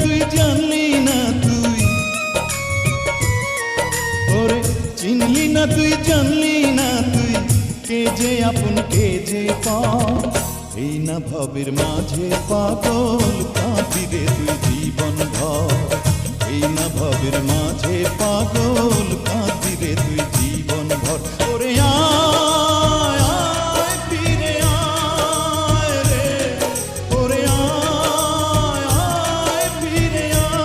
তুই জানলি না তুই, ওরে চিনলি না তুই জানলি না তুই, কে যে আপন কে যে পর। এই না ভবের মাঝে পাগল কাঁদি রে তুই জীবন ভর। এই না ভবের মাঝে পাগল কাঁদি রে তুই জীবন ভর। ওরে আয় আয় ফিরে আয় রে, ওরে আয় আয় ফিরে আয়।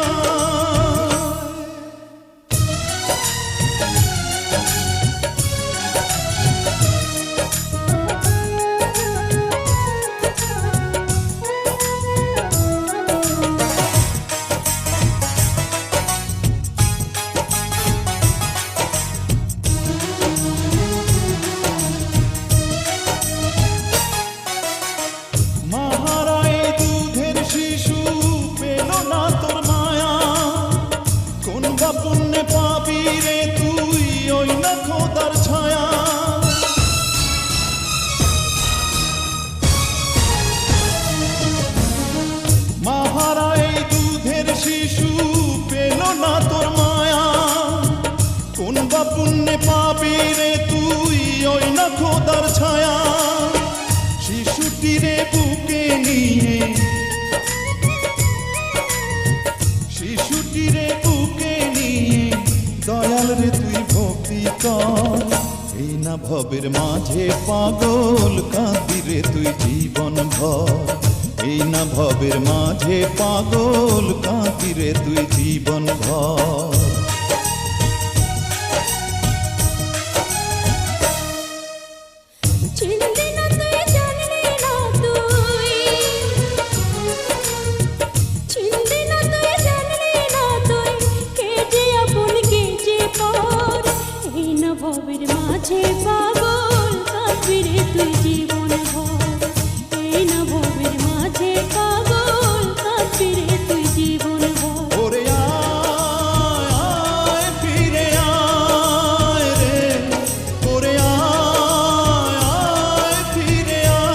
পুণ্যে পাবি রে তুই ওই না খোদার ছায়া। মাহারা এই দুধের শিশু পেল না তোর মায়া, কোন বা পুণ্যে পাবি রে তুই ওই না খোদার ছায়া। শিশুটিরে বুকে নিয়ে, শিশুটিরে বুকে নিয়ে দয়াল রে তুই ভক্তি কর। এই না ভবের মাঝে পাগল কাঁদি রে তুই জীবন ভর। এই না ভবের মাঝে পাগল কাঁদি রে তুই জীবন ভর। ভবের মাঝে পাগল কাঁদি রে তুই জীবন ভর। এই না ভবের মাঝে পাগল কাঁদি রে তুই জীবন ভর। ওরে আয় আয় ফিরে আয় রে, ওরে আয় আয় ফিরে আয়।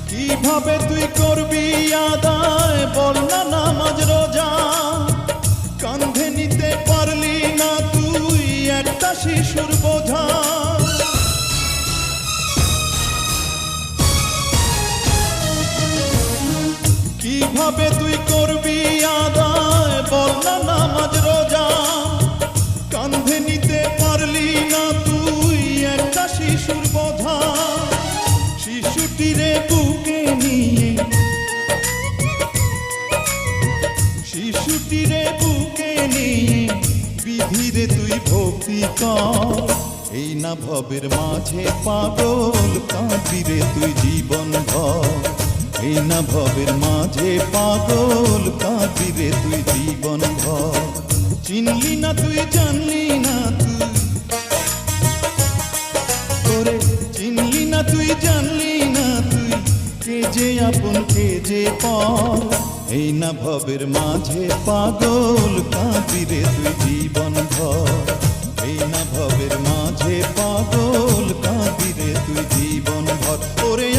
কিভাবে তুই করবি আদায় বল না নামাজ রোজা, কাঁধে নিতে পারলি না তুই একটা শিশুর বোঝা। কিভাবে তুই করবি আদায় বল না নামাজ রোজা, কাঁধে নিতে পারলি না তুই একটা শিশুর বোঝা। শিশুটিরে বুকে নিয়ে, শিশুটিরে বুকে নিয়ে বিধিরে তুই ভক্তি কর। এই না ভবের মাঝে পাগল কাঁদি রে তুই জীবন ভর। এই না ভবের মাঝে পাগল কাঁদি রে তুই জীবন ভর। চিনলি না তুই জানলি না তুই, তোরে চিনলি না তুই জানলি না তুই, কে যে আপন কে যে পর। এই না ভবের মাঝে পাগল কাঁদি রে তুই জীবন ভর। এই না ভবের মাঝে পাগল কাঁদি রে তুই জীবন ভর। ওরে